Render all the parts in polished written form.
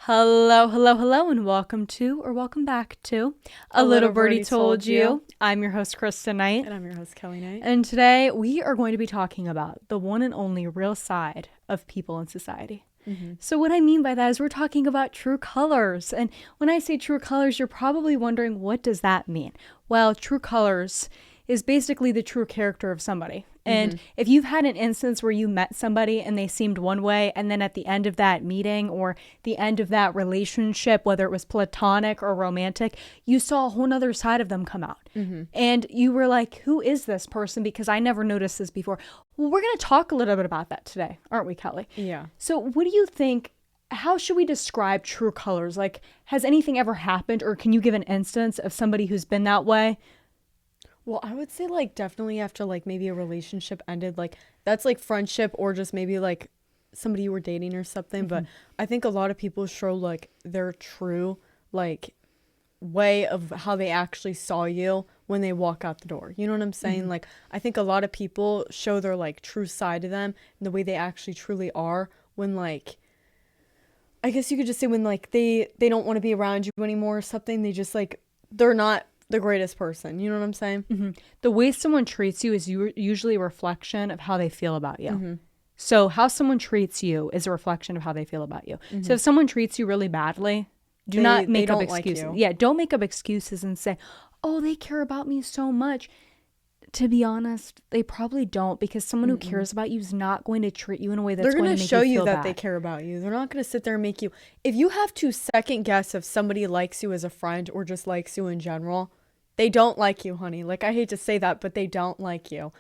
Hello, hello, hello, and welcome to, or welcome back to, A Little Birdie Told You. I'm your host, Kristen Knight. And I'm your host, Kelly Knight. And today we are going to be talking about the one and only real side of people in society. So what I mean by that is we're talking about true colors. And when I say true colors, you're probably wondering, what does that mean? Well, true colors is basically the true character of somebody. And if you've had an instance where you met somebody and they seemed one way, and then at the end of that meeting or the end of that relationship, whether it was platonic or romantic, you saw a whole nother side of them come out. And you were like, who is this person? Because I never noticed this before. Well, we're going to talk a little bit about that today, aren't we, Kelly? Yeah. So what do you think? How should we describe true colors? Like, has anything ever happened, or can you give an instance of somebody who's been that way? Well, I would say definitely after maybe a relationship ended, that's friendship or just maybe somebody you were dating or something. But I think a lot of people show their true way of how they actually saw you when they walk out the door. You know what I'm saying? I think a lot of people show their true side to them and the way they actually truly are when I guess you could just say when they don't want to be around you anymore or something. They just they're not the greatest person. You know what I'm saying? The way someone treats you is usually a reflection of how they feel about you. So how someone treats you is a reflection of how they feel about you. So if someone treats you really badly, do not make up excuses. Yeah, don't make up excuses and say, oh, they care about me so much. To be honest, they probably don't, because someone who cares about you is not going to treat you in a way that's going to make you feel bad. They're going to show you that they care about you. They're not going to sit there and make you... If you have to second guess if somebody likes you as a friend or just likes you in general, they don't like you, honey. I hate to say that, but they don't like you.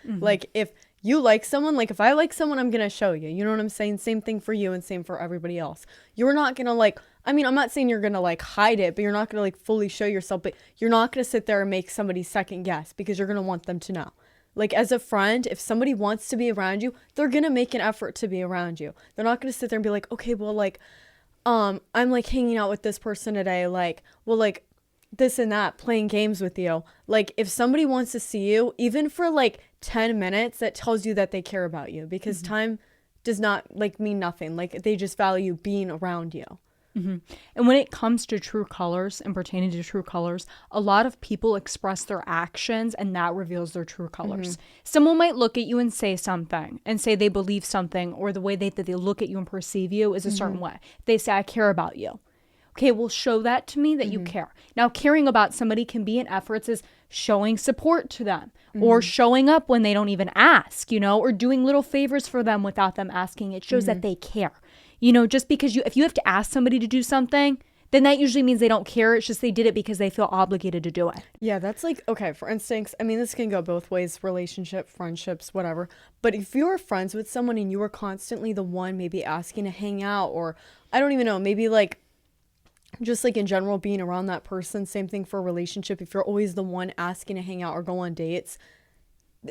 If you like someone, if I like someone, I'm going to show you. You know what I'm saying? Same thing for you and same for everybody else. You're not going to I mean, I'm not saying you're going to hide it, but you're not going to fully show yourself, but you're not going to sit there and make somebody second guess because you're going to want them to know. As a friend, if somebody wants to be around you, they're going to make an effort to be around you. They're not going to sit there and be like, okay, well, I'm hanging out with this person today. This and that, playing games with you. If somebody wants to see you, even for 10 minutes, that tells you that they care about you, because time does not mean nothing. They just value being around you. And when it comes to true colors and pertaining to true colors, a lot of people express their actions, and that reveals their true colors. Someone might look at you and say something and say they believe something, or the way that they look at you and perceive you is a certain way. They say, I care about you. Okay, well, show that to me that you care. Now, caring about somebody can be in efforts as showing support to them, or showing up when they don't even ask, or doing little favors for them without them asking. It shows that they care. Just because if you have to ask somebody to do something, then that usually means they don't care. It's just they did it because they feel obligated to do it. Yeah, that's okay, for instance, I mean, this can go both ways, relationship, friendships, whatever. But if you were friends with someone and you were constantly the one maybe asking to hang out, or I don't even know, maybe just in general being around that person, same thing for a relationship. If you're always the one asking to hang out or go on dates,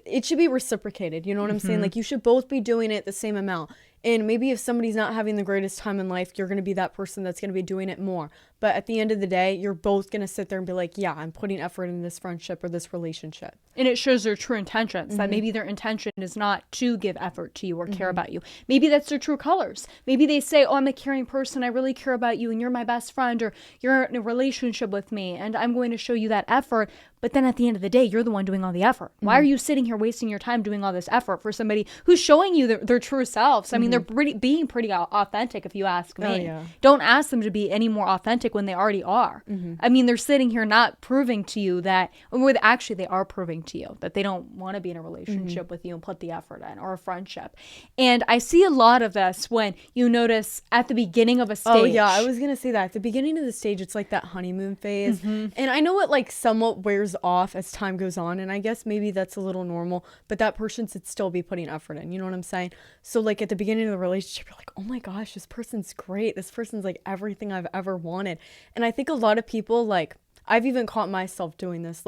it should be reciprocated. You know what I'm saying? You should both be doing it the same amount. And maybe if somebody's not having the greatest time in life, you're going to be that person that's going to be doing it more. But at the end of the day, you're both going to sit there and be like, yeah, I'm putting effort in this friendship or this relationship. And it shows their true intentions, that maybe their intention is not to give effort to you or care about you. Maybe that's their true colors. Maybe they say, oh, I'm a caring person. I really care about you, and you're my best friend, or you're in a relationship with me, and I'm going to show you that effort. But then at the end of the day, you're the one doing all the effort. Why are you sitting here wasting your time doing all this effort for somebody who's showing you their true selves? I mean, they're being pretty authentic, if you ask me. Oh, yeah. Don't ask them to be any more authentic when they already are. I mean, they're sitting here not proving to you that, or actually they are proving to you that they don't want to be in a relationship with you and put the effort in, or a friendship. And I see a lot of this when you notice at the beginning of a stage. Oh, yeah, I was going to say that. At the beginning of the stage, it's that honeymoon phase. And I know it somewhat wears off as time goes on, and I guess maybe that's a little normal, but that person should still be putting effort in. You know what I'm saying? So at the beginning of the relationship, you're oh my gosh, this person's great. This person's everything I've ever wanted. And I think a lot of people, I've even caught myself doing this.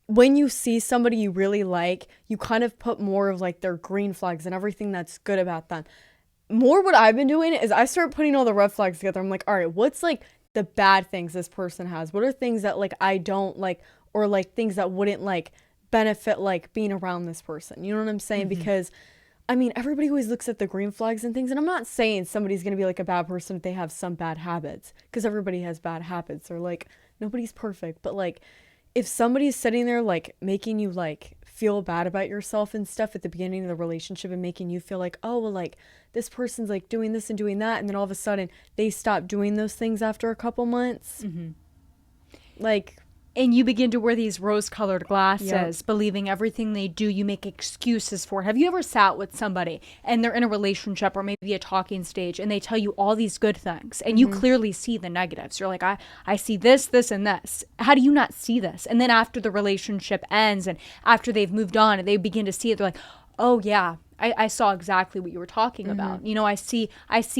When you see somebody you really like, you kind of put more of their green flags and everything that's good about them. More what I've been doing is I start putting all the red flags together. I'm all right, what's the bad things this person has? What are things that I don't like, or things that wouldn't benefit being around this person? You know what I'm saying? Because I mean, everybody always looks at the green flags and things. And I'm not saying somebody's going to be like a bad person if they have some bad habits, because everybody has bad habits, or like nobody's perfect. But like if somebody's sitting there like making you like feel bad about yourself and stuff at the beginning of the relationship and making you feel like, oh, well, like this person's like doing this and doing that. And then all of a sudden they stop doing those things after a couple months. Like, and you begin to wear these rose-colored glasses, believing everything they do, you make excuses for. Have you ever sat with somebody and they're in a relationship or maybe a talking stage and they tell you all these good things and you clearly see the negatives? You're like, I see this, this, and this. How do you not see this? And then after the relationship ends and after they've moved on and they begin to see it, they're like, oh, yeah. I saw exactly what you were talking about. You know, I see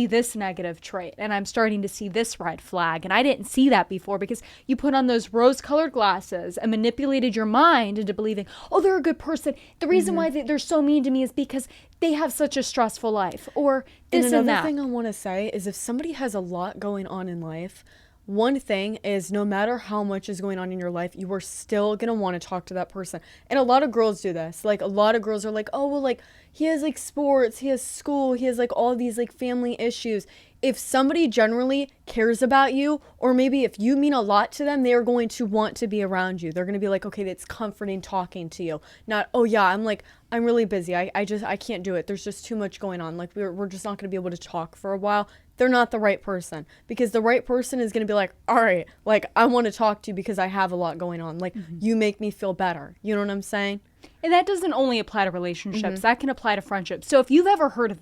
this negative trait and I'm starting to see this red flag. And I didn't see that before because you put on those rose-colored glasses and manipulated your mind into believing, oh, they're a good person. The reason why they're so mean to me is because they have such a stressful life, or this and that. And another thing I want to say is if somebody has a lot going on in life, one thing is no matter how much is going on in your life, you are still going to want to talk to that person. And a lot of girls do this. Like a lot of girls are like, oh, well, like he has like sports, he has school, he has like all these like family issues. If somebody generally cares about you, or maybe if you mean a lot to them, they are going to want to be around you. They're going to be like, okay, it's comforting talking to you. Not, oh yeah, I'm really busy. I can't do it. There's just too much going on. Like we're just not going to be able to talk for a while. They're not the right person, because the right person is going to be like, all right, like I want to talk to you because I have a lot going on. Like you make me feel better. You know what I'm saying? And that doesn't only apply to relationships. That can apply to friendships. So if you've ever heard of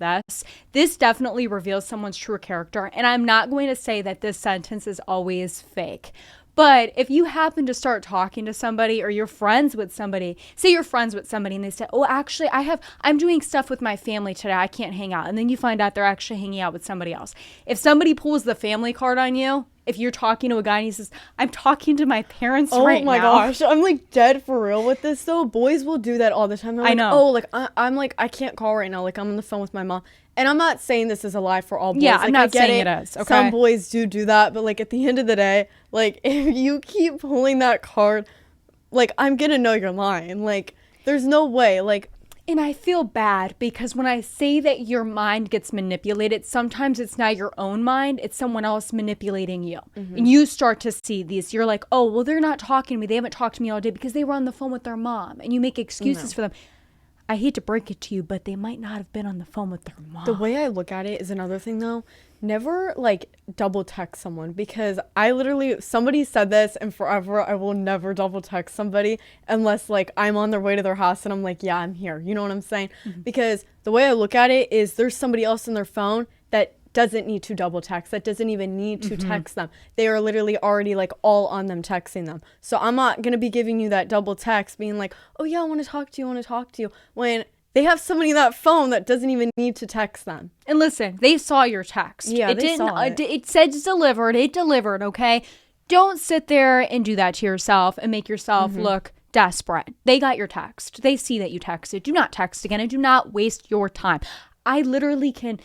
this definitely reveals someone's true character. And I'm not going to say that this sentence is always fake. But if you happen to start talking to somebody, or you're friends with somebody, say you're friends with somebody and they say, oh, actually, I'm doing stuff with my family today. I can't hang out. And then you find out they're actually hanging out with somebody else. If somebody pulls the family card on you, if you're talking to a guy and he says, I'm talking to my parents right now. Oh my gosh. I'm like dead for real with this though. Boys will do that all the time. They're like, I know. oh, like I'm like, I can't call right now. Like I'm on the phone with my mom. And I'm not saying this is a lie for all boys. Yeah, like, I'm not saying it is. Okay. Some boys do that. But like at the end of the day, like if you keep pulling that card, like I'm going to know you're lying. Like there's no way. Like, and I feel bad because when I say that your mind gets manipulated, sometimes it's not your own mind, it's someone else manipulating you. And you start to see these. You're like, oh, well, they're not talking to me. They haven't talked to me all day because they were on the phone with their mom. And you make excuses for them. I hate to break it to you, but they might not have been on the phone with their mom. The way I look at it is another thing though. Never like double text someone, because I literally, somebody said this and forever I will never double text somebody unless like I'm on their way to their house and I'm like, yeah, I'm here. You know what I'm saying? Because the way I look at it is there's somebody else in their phone that doesn't need to double text, that doesn't even need to text them. They are literally already like all on them texting them. So I'm not going to be giving you that double text being like, oh yeah, I want to talk to you, when they have somebody in that phone that doesn't even need to text them. And listen, they saw your text. Yeah, they saw it. It said delivered. It delivered, okay? Don't sit there and do that to yourself and make yourself look desperate. They got your text. They see that you texted. Do not text again and do not waste your time. I literally can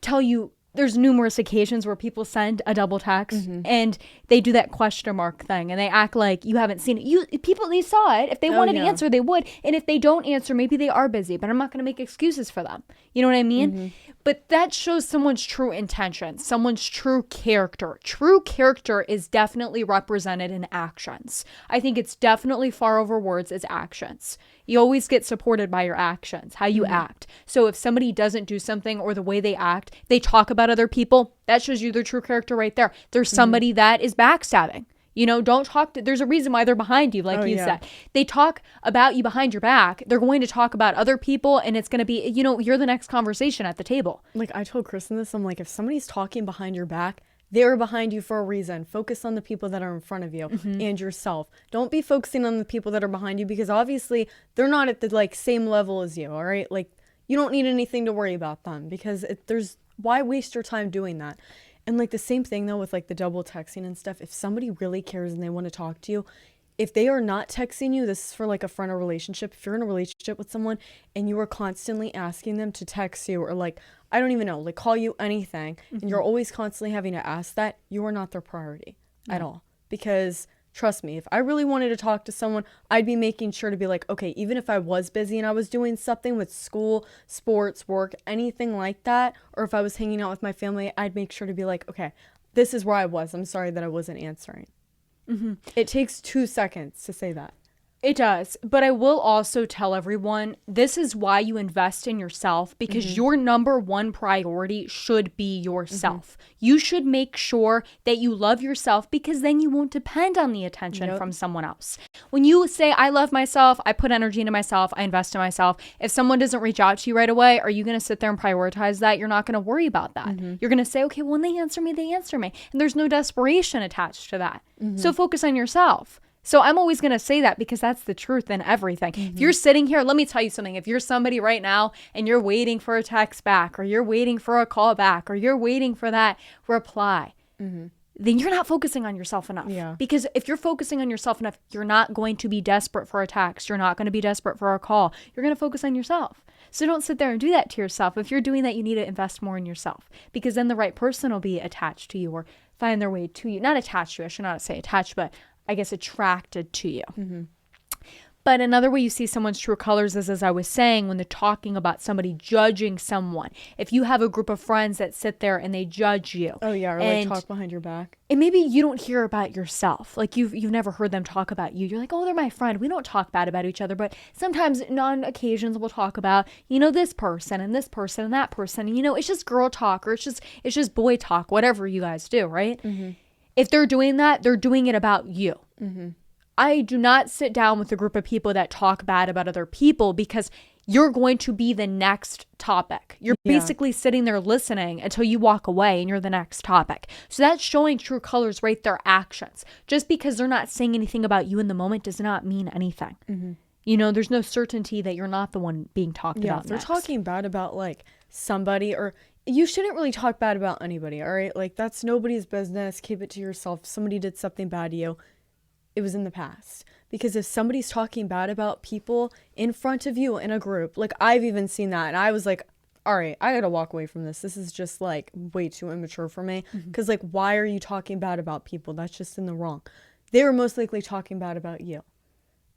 tell you there's numerous occasions where people send a double text and they do that question mark thing and they act like you haven't seen it. People, they saw it. If they wanted to answer, they would. And if they don't answer, maybe they are busy, but I'm not going to make excuses for them. You know what I mean? But that shows someone's true intention, someone's true character. True character is definitely represented in actions. I think it's definitely far over words as actions. You always get supported by your actions, how you act. So if somebody doesn't do something or the way they act, they talk about other people, that shows you their true character right there. There's somebody that is backstabbing. You know, don't talk to, there's a reason why they're behind you, like you said. They talk about you behind your back. They're going to talk about other people and it's going to be, you know, you're the next conversation at the table. Like I told Kristen this, I'm like, if somebody's talking behind your back, they're behind you for a reason. Focus on the people that are in front of you and yourself. Don't be focusing on the people that are behind you, because obviously they're not at the like same level as you. All right. Like you don't need anything to worry about them, because why waste your time doing that? And like the same thing though with like the double texting and stuff. If somebody really cares and they want to talk to you, if they are not texting you, this is for like a friend or relationship. If you're in a relationship with someone and you are constantly asking them to text you or like, I don't even know, like call you anything, and you're always constantly having to ask that, you are not their priority at all, because Trust me, if I really wanted to talk to someone, I'd be making sure to be like, okay, even if I was busy and I was doing something with school, sports, work, anything like that, or if I was hanging out with my family, I'd make sure to be like, okay, this is where I was. I'm sorry that I wasn't answering. It takes 2 seconds to say that. It does. But I will also tell everyone, this is why you invest in yourself, because your number one priority should be yourself. You should make sure that you love yourself, because then you won't depend on the attention from someone else. When you say, I love myself, I put energy into myself, I invest in myself. If someone doesn't reach out to you right away, are you going to sit there and prioritize that? You're not going to worry about that. You're going to say, okay, well, when they answer me, they answer me. And there's no desperation attached to that. So focus on yourself. So I'm always going to say that, because that's the truth in everything. If you're sitting here, let me tell you something. If you're somebody right now and you're waiting for a text back, or you're waiting for a call back, or you're waiting for that reply, then you're not focusing on yourself enough. Yeah. Because if you're focusing on yourself enough, you're not going to be desperate for a text. You're not going to be desperate for a call. You're going to focus on yourself. So don't sit there and do that to yourself. If you're doing that, you need to invest more in yourself, because then the right person will be attached to you, or find their way to you. Not attached to you. I should not say attached, but I guess attracted to you. But another way you see someone's true colors is, as I was saying, when they're talking about somebody, judging someone. If you have a group of friends that sit there and they judge you. Oh yeah, or like talk behind your back. And maybe you don't hear about yourself. Like you've never heard them talk about you. You're like, oh, they're my friend. We don't talk bad about each other. But sometimes on occasions we'll talk about, this person and this person and that person. And, it's just girl talk, or it's just boy talk, whatever you guys do, right? If they're doing that, they're doing it about you. I do not sit down with a group of people that talk bad about other people, because you're going to be the next topic. You're basically sitting there listening until you walk away and you're the next topic. So that's showing true colors, right? Their actions. Just because they're not saying anything about you in the moment does not mean anything. There's no certainty that you're not the one being talked about. Yeah, if they're talking bad about like somebody, or you shouldn't really talk bad about anybody, all right? Like, that's nobody's business. Keep it to yourself. If somebody did something bad to you, it was in the past. Because if somebody's talking bad about people in front of you in a group, like I've even seen that, and I was like, all right, I gotta walk away from this. This is just like way too immature for me. Because like, why are you talking bad about people? That's just in the wrong. They were most likely talking bad about you.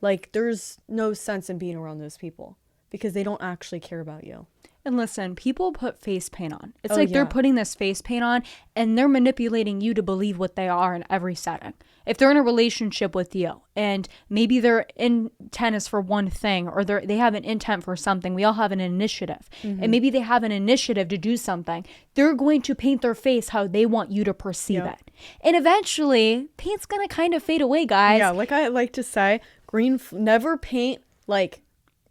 Like, there's no sense in being around those people, because they don't actually care about you. And listen, people put face paint on. It's they're putting this face paint on, and they're manipulating you to believe what they are in every setting. If they're in a relationship with you, and maybe their intent is for one thing, or they have an intent for something, we all have an initiative, and maybe they have an initiative to do something, they're going to paint their face how they want you to perceive it. And eventually, paint's going to kind of fade away, guys. Yeah, like I like to say, never paint like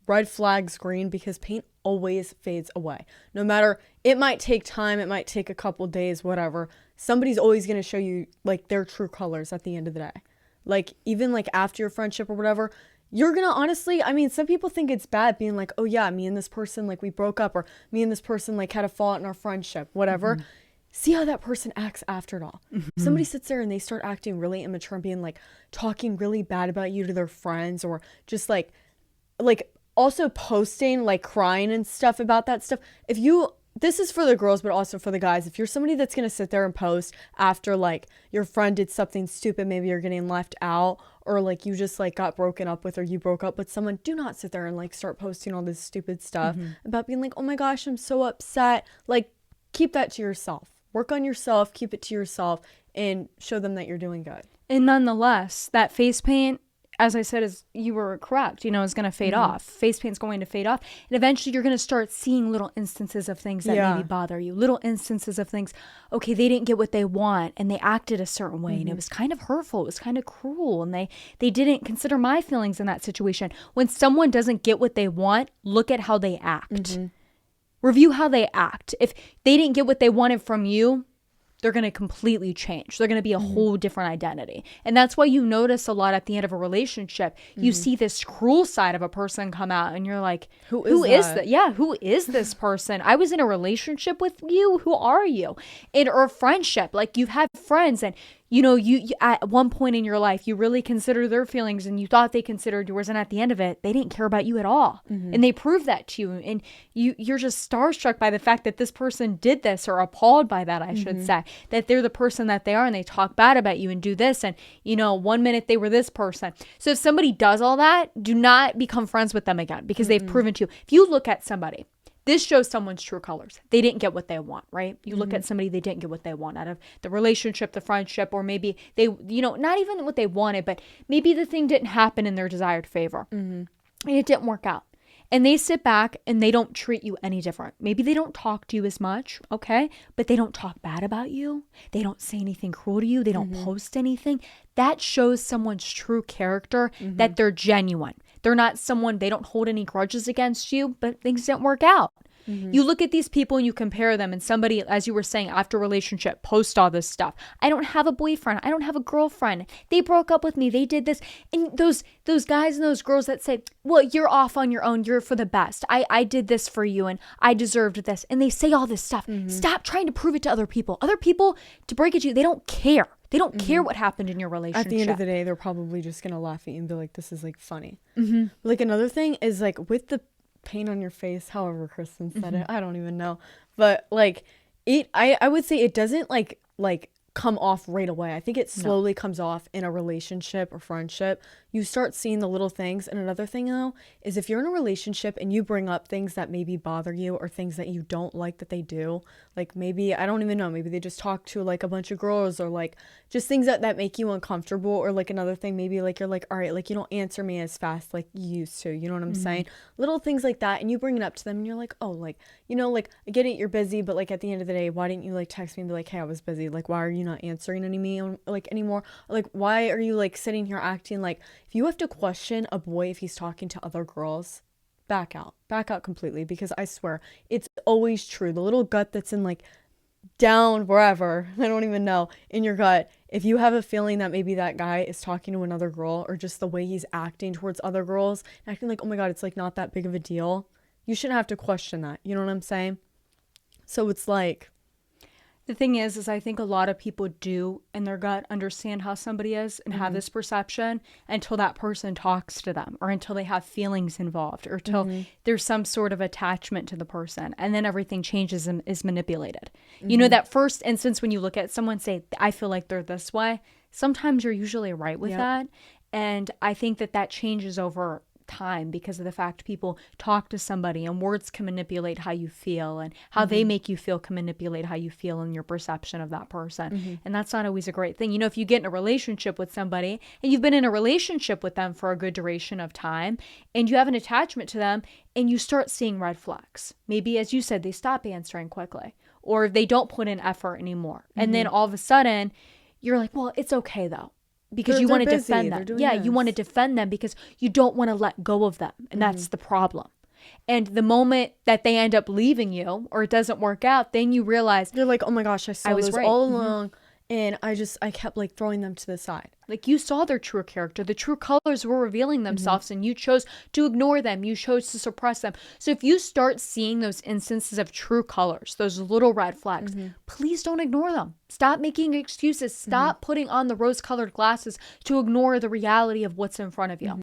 red flags green, because paint always fades away. No matter, it might take time, it might take a couple days, whatever. Somebody's always going to show you like their true colors at the end of the day. Like, even like after your friendship or whatever, you're going to honestly, I mean, some people think it's bad being like, oh yeah, me and this person, like we broke up, or me and this person like had a fallout in our friendship, whatever. See how that person acts after it all. Somebody sits there and they start acting really immature and being like talking really bad about you to their friends, or just like also posting like crying and stuff about that stuff. This is for the girls, but also for the guys. If you're somebody that's going to sit there and post after like your friend did something stupid, maybe you're getting left out, or like you just like got broken up with, or you broke up with someone, do not sit there and like start posting all this stupid stuff about being like, oh my gosh, I'm so upset. Like, keep that to yourself. Work on yourself, keep it to yourself, and show them that you're doing good. And nonetheless, that face paint, as I said, you were correct, is going to fade off. Face paint's going to fade off. And eventually you're going to start seeing little instances of things that maybe bother you. Little instances of things, okay, they didn't get what they want, and they acted a certain way, and it was kind of hurtful. It was kind of cruel, and they didn't consider my feelings in that situation. When someone doesn't get what they want, look at how they act. Review how they act. If they didn't get what they wanted from you, they're going to completely change. They're going to be a whole different identity. And that's why you notice a lot at the end of a relationship, you see this cruel side of a person come out, and you're like, who is that? Yeah, who is this person? I was in a relationship with you. Who are you? Or a friendship. Like, you've had friends and you at one point in your life, you really considered their feelings and you thought they considered yours. And at the end of it, they didn't care about you at all. And they proved that to you. And you're just starstruck by the fact that this person did this, or appalled by that, I should say, that they're the person that they are and they talk bad about you and do this. And, 1 minute they were this person. So if somebody does all that, do not become friends with them again, because they've proven to you. If you look at somebody, this shows someone's true colors. They didn't get what they want, right? You look at somebody, they didn't get what they want out of the relationship, the friendship, or maybe they, not even what they wanted, but maybe the thing didn't happen in their desired favor. And it didn't work out. And they sit back and they don't treat you any different. Maybe they don't talk to you as much, okay? But they don't talk bad about you. They don't say anything cruel to you. They don't post anything. That shows someone's true character, that they're genuine. They're not someone, they don't hold any grudges against you, but things didn't work out. You look at these people and you compare them, and somebody, as you were saying, after relationship, post all this stuff. I don't have a boyfriend. I don't have a girlfriend. They broke up with me. They did this. And those guys and those girls that say, well, you're off on your own. You're for the best. I did this for you and I deserved this. And they say all this stuff. Stop trying to prove it to other people. Other people, to break it to you, they don't care. They don't care what happened in your relationship. At the end of the day, they're probably just going to laugh at you and be like, this is like funny. Like another thing is like with the paint on your face, however Kristen said it, I don't even know, but like I would say it doesn't like come off right away. I think it slowly comes off in a relationship or friendship. You start seeing the little things. And another thing though is if you're in a relationship and you bring up things that maybe bother you or things that you don't like that they do, like maybe, I don't even know, maybe they just talk to like a bunch of girls, or like just things that make you uncomfortable. Or like another thing, maybe like you're like, all right, like you don't answer me as fast like you used to, you know what I'm saying? Little things like that. And you bring it up to them and you're like, oh, like, like I get it, you're busy, but like at the end of the day, why didn't you like text me and be like, hey, I was busy. Like, why are you not answering anymore? Like, why are you like sitting here acting like, if you have to question a boy if he's talking to other girls, back out completely, because I swear it's always true. The little gut that's in like down wherever, I don't even know, in your gut, if you have a feeling that maybe that guy is talking to another girl, or just the way he's acting towards other girls, acting like, oh my God, it's like not that big of a deal, you shouldn't have to question that. You know what I'm saying? So it's like, the thing is I think a lot of people do in their gut understand how somebody is and have this perception until that person talks to them, or until they have feelings involved, or until there's some sort of attachment to the person. And then everything changes and is manipulated. That first instance when you look at someone, say, I feel like they're this way, sometimes you're usually right with that. And I think that changes over time, because of the fact people talk to somebody and words can manipulate how you feel, and how they make you feel can manipulate how you feel and your perception of that person. And that's not always a great thing. If you get in a relationship with somebody and you've been in a relationship with them for a good duration of time and you have an attachment to them and you start seeing red flags, maybe as you said, they stop answering quickly, or they don't put in effort anymore. And then all of a sudden you're like, well, it's okay though. Because you want to defend them. Yeah, you want to defend them because you don't want to let go of them. And that's the problem. And the moment that they end up leaving you, or it doesn't work out, then you realize, you're like, oh my gosh, I was right all along. And I kept like throwing them to the side. Like, you saw their true character. The true colors were revealing themselves, and you chose to ignore them. You chose to suppress them. So if you start seeing those instances of true colors, those little red flags, please don't ignore them. Stop making excuses. Stop putting on the rose-colored glasses to ignore the reality of what's in front of you.